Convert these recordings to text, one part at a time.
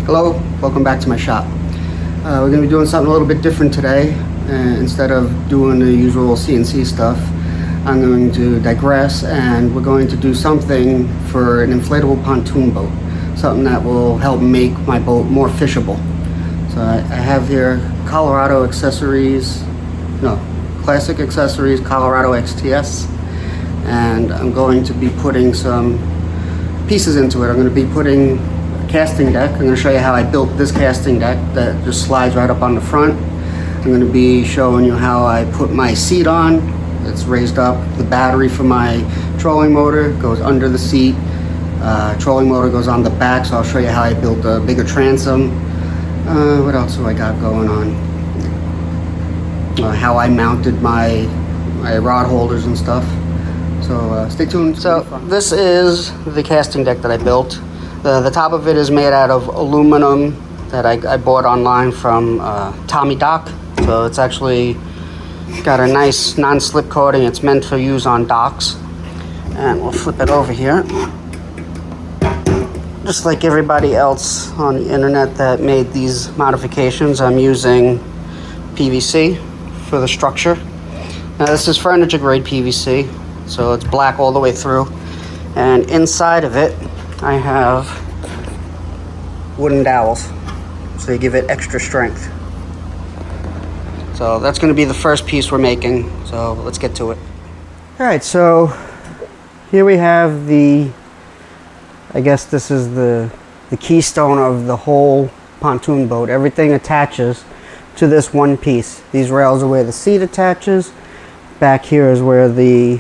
Hello, welcome back to my shop. We're going to be doing something a little bit different today. Instead of doing the usual CNC stuff, I'm going to digress and we're going to do something for an inflatable pontoon boat. Something that will help make my boat more fishable. So I have here Colorado Accessories, no, Classic Accessories Colorado XTS. And I'm going to be putting some pieces into it. I'm going to be putting casting deck. I'm going to show you how I built this casting deck that just slides right up on the front. I'm going to be showing you how I put my seat on. It's raised up. The battery for my trolling motor goes under the seat. Trolling motor goes on the back, so I'll show you how I built a bigger transom. What else do I got going on? How I mounted my rod holders and stuff. So stay tuned. So this is the casting deck that I built. The top of it is made out of aluminum that I bought online from Tommy Dock. So it's actually got a nice non-slip coating. It's meant for use on docks. And we'll flip it over here. Just like everybody else on the internet that made these modifications, I'm using PVC for the structure. Now this is furniture grade PVC, so it's black all the way through. And inside of it, I have wooden dowels, so they give it extra strength. So that's going to be the first piece we're making, so let's get to it. Alright, so here we have I guess this is the keystone of the whole pontoon boat. Everything attaches to this one piece. These rails are where the seat attaches. Back here is where the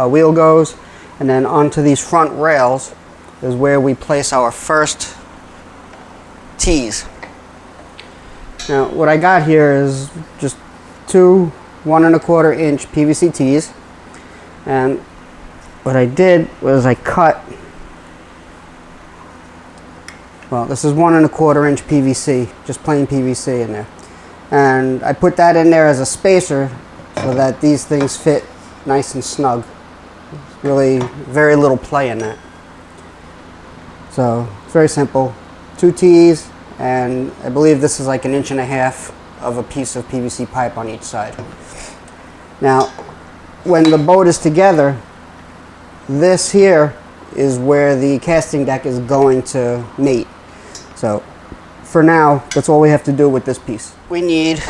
wheel goes. And then onto these front rails is where we place our first tees. Now what I got here is just two 1 1/4 inch PVC tees. And what I did was I cut, well, this is 1 1/4 inch PVC, just plain PVC in there. And I put that in there as a spacer so that these things fit nice and snug. Really very little play in that. So it's very simple. 2 tees, and I believe this is like 1.5 inches of a piece of PVC pipe on each side. Now, when the boat is together, this here is where the casting deck is going to mate. So for now, that's all we have to do with this piece. We need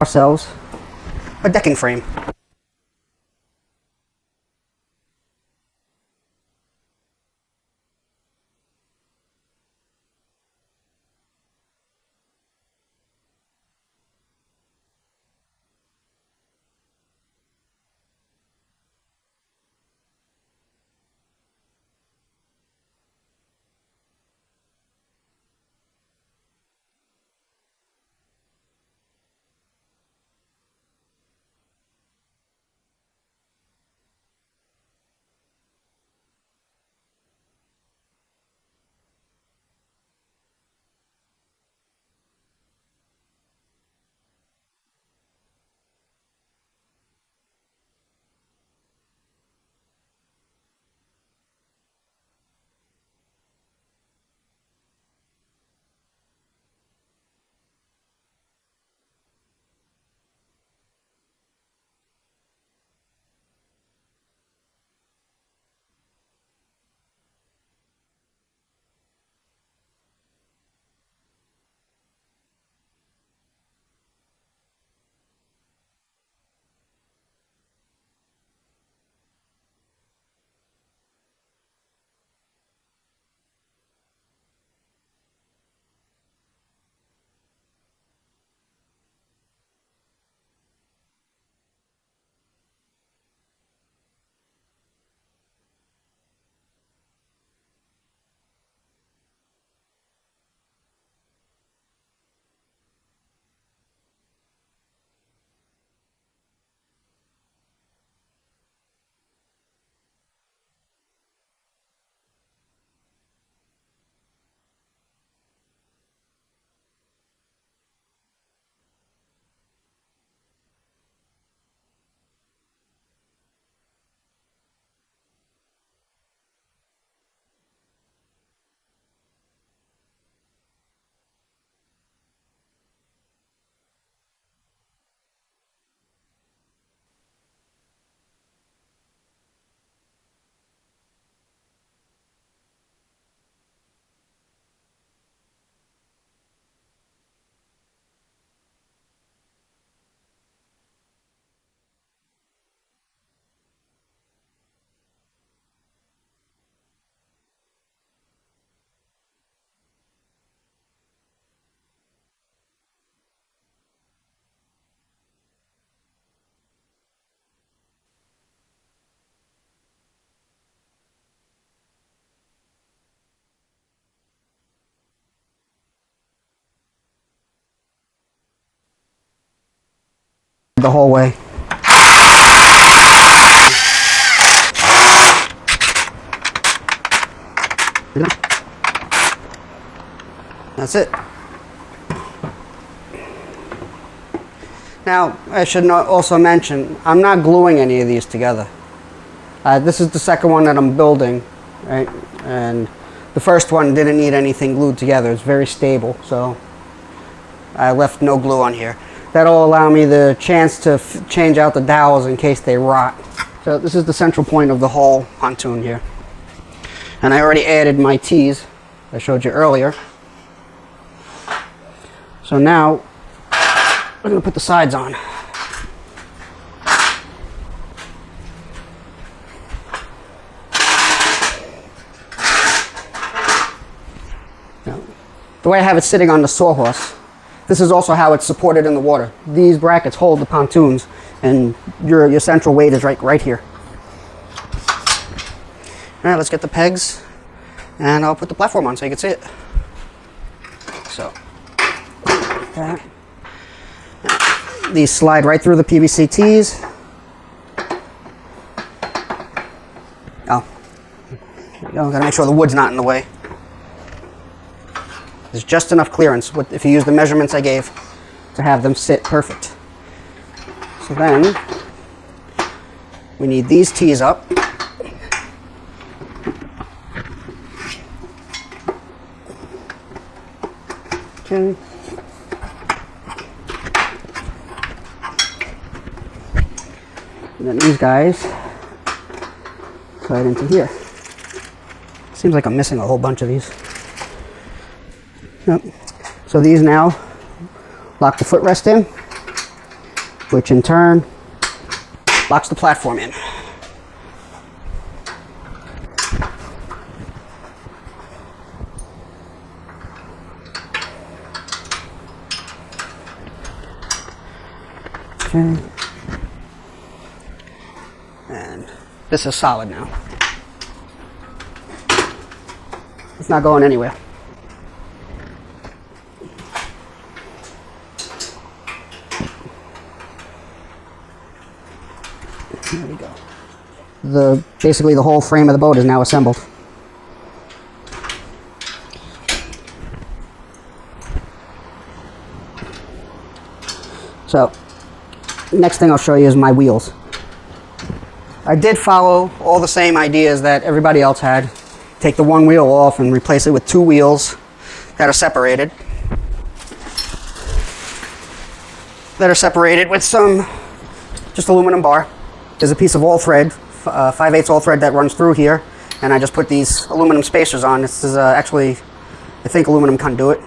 ourselves a decking frame. the whole way. That's it. Now, I should also mention, I'm not gluing any of these together. This is the second one that I'm building, right? And the first one didn't need anything glued together. It's very stable, so I left no glue on here. That'll allow me the chance to change out the dowels in case they rot. So this is the central point of the whole pontoon here. And I already added my tees I showed you earlier. So now we're going to put the sides on. Now, the way I have it sitting on the sawhorse, this is also how it's supported in the water. These brackets hold the pontoons, and your central weight is right here. All right, let's get the pegs, and I'll put the platform on so you can see it. So, okay. These slide right through the PVC tees. Oh, there you go. Gotta make sure the wood's not in the way. There's just enough clearance if you use the measurements I gave to have them sit perfect. So then we need these tees up. Okay. And then these guys slide into here. Seems like I'm missing a whole bunch of these. Yep. So these now lock the footrest in, which in turn locks the platform in. Okay. And this is solid now. It's not going anywhere. There we go. Basically the whole frame of the boat is now assembled. So, next thing I'll show you is my wheels. I did follow all the same ideas that everybody else had. Take the one wheel off and replace it with two wheels that are separated. With some just aluminum bar. There's a piece of all thread, 5/8 all thread that runs through here, and I just put these aluminum spacers on. This is actually, I think, aluminum conduit.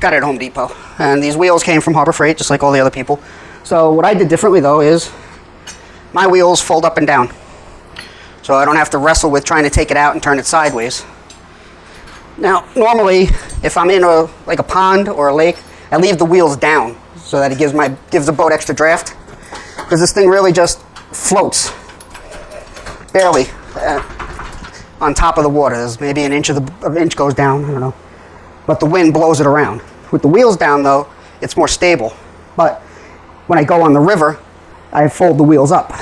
Got it at Home Depot. And these wheels came from Harbor Freight, just like all the other people. So what I did differently though is my wheels fold up and down. So I don't have to wrestle with trying to take it out and turn it sideways. Now, normally, if I'm in like a pond or a lake, I leave the wheels down so that it gives the boat extra draft. Because this thing really just floats, barely, on top of the water. There's maybe an inch goes down, I don't know. But the wind blows it around. With the wheels down though, it's more stable. But when I go on the river, I fold the wheels up.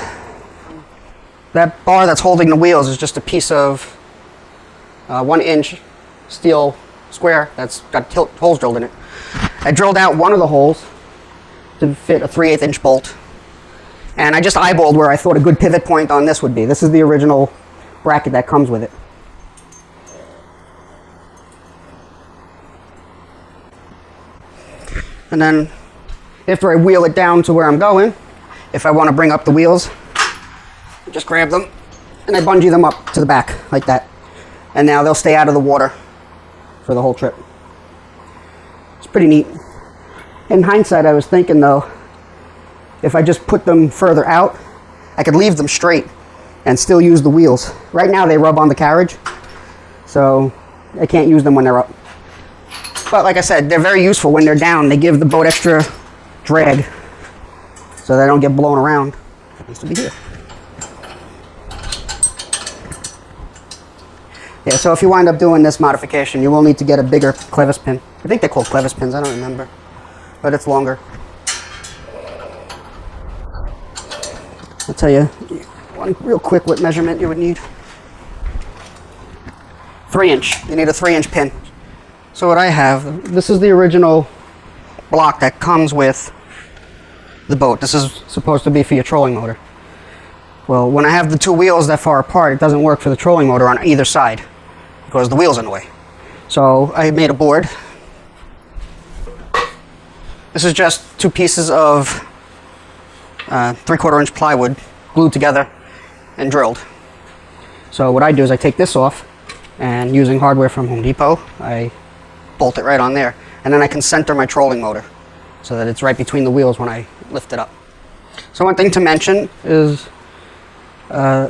That bar that's holding the wheels is just a piece of 1 inch steel square that's got holes drilled in it. I drilled out one of the holes to fit a 3/8 inch bolt. And I just eyeballed where I thought a good pivot point on this would be. This is the original bracket that comes with it. And then after I wheel it down to where I'm going, if I want to bring up the wheels, just grab them and I bungee them up to the back like that. And now they'll stay out of the water for the whole trip. It's pretty neat. In hindsight, I was thinking though, if I just put them further out, I could leave them straight and still use the wheels. Right now they rub on the carriage, so I can't use them when they're up. But like I said, they're very useful when they're down. They give the boat extra drag so they don't get blown around. It needs to be here. Yeah, so if you wind up doing this modification, you will need to get a bigger clevis pin. I think they're called clevis pins, I don't remember. But it's longer. I'll tell you one real quick what measurement you would need. 3-inch. You need a 3-inch pin. So what I have, this is the original block that comes with the boat. This is supposed to be for your trolling motor. Well, when I have the two wheels that far apart, it doesn't work for the trolling motor on either side because the wheel's in the way. So I made a board. This is just 2 pieces of 3/4 inch plywood glued together and drilled. So what I do is I take this off, and using hardware from Home Depot, I bolt it right on there. And then I can center my trolling motor so that it's right between the wheels when I lift it up. So one thing to mention is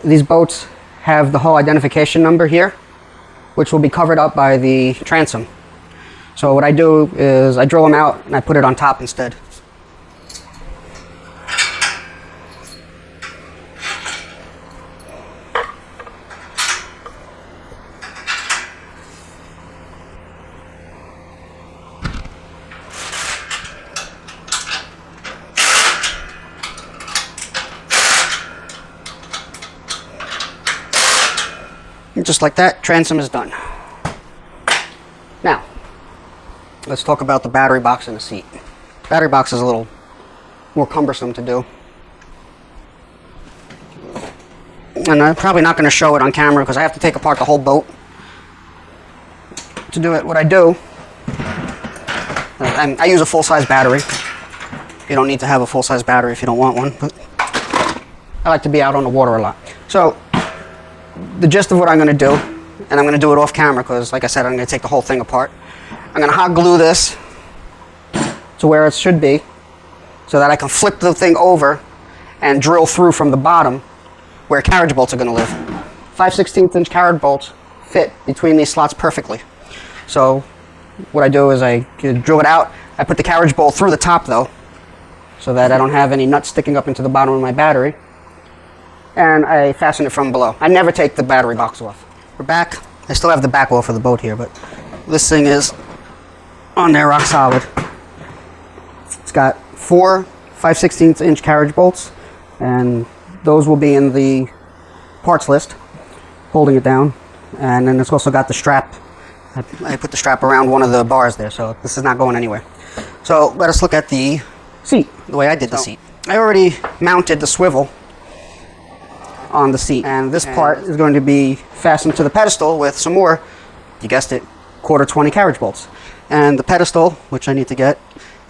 these boats have the hull identification number here, which will be covered up by the transom. So what I do is I drill them out and I put it on top instead. And just like that, transom is done. Now, let's talk about the battery box and the seat. Battery box is a little more cumbersome to do. And I'm probably not going to show it on camera because I have to take apart the whole boat to do it. What I do, I use a full-size battery. You don't need to have a full-size battery if you don't want one, but I like to be out on the water a lot. So, the gist of what I'm going to do, and I'm going to do it off camera because, like I said, I'm going to take the whole thing apart. I'm going to hot glue this to where it should be so that I can flip the thing over and drill through from the bottom where carriage bolts are going to live. 5/16 inch carriage bolts fit between these slots perfectly. So what I do is I drill it out. I put the carriage bolt through the top though so that I don't have any nuts sticking up into the bottom of my battery. And I fasten it from below. I never take the battery box off. We're back. I still have the back wall for the boat here, but this thing is on there rock solid. It's got 4 5/16 inch carriage bolts, and those will be in the parts list, holding it down. And then it's also got the strap. I put the strap around one of the bars there, so this is not going anywhere. So let us look at the seat, the way I did the seat. I already mounted the swivel on the seat, and this part is going to be fastened to the pedestal with some more, you guessed it, 1/4 carriage bolts. And the pedestal, which I need to get,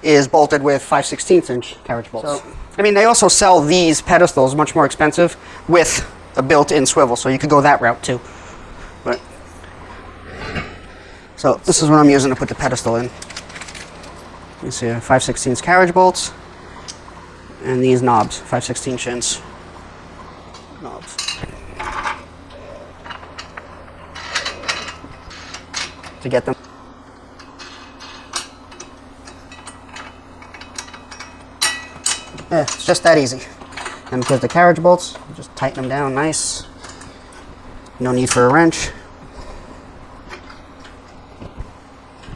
is bolted with 5/16 inch carriage bolts. So, I mean, they also sell these pedestals much more expensive with a built-in swivel, so you could go that route too. But so this is what I'm using to put the pedestal in. You see 5/16 carriage bolts and these knobs, 5/16 inch knobs. To get them. Yeah, it's just that easy. And because the carriage bolts, just tighten them down nice. No need for a wrench.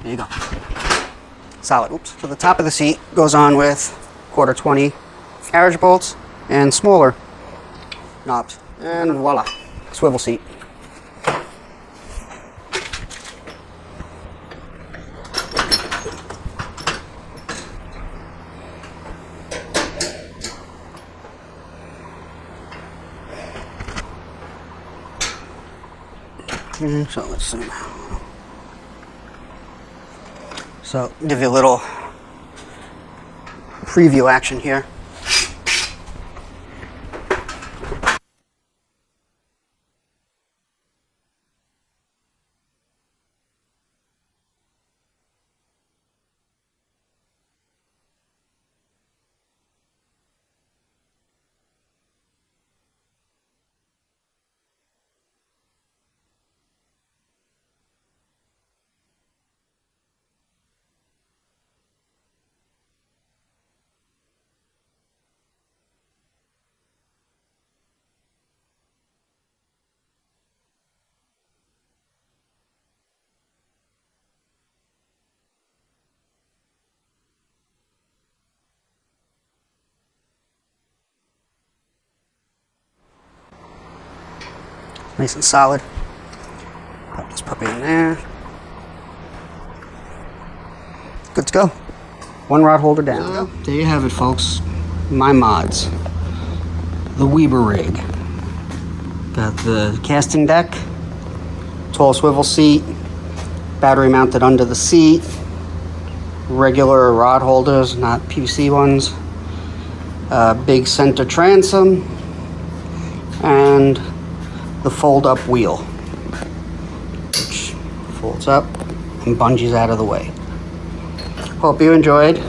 There you go. Solid. Oops. So the top of the seat goes on with 1/4 carriage bolts and smaller knobs. And voila, swivel seat. So let's zoom out. So give you a little preview action here. nice and solid. Pop this puppy in there. Good to go. One rod holder down. There you have it, folks. My mods. The Weber rig. Got the casting deck, tall swivel seat, battery mounted under the seat, regular rod holders, not PVC ones, big center transom, and the fold-up wheel, which folds up and bungees out of the way. Hope you enjoyed.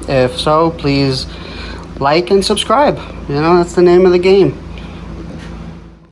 If so, please like and subscribe. You know, that's the name of the game.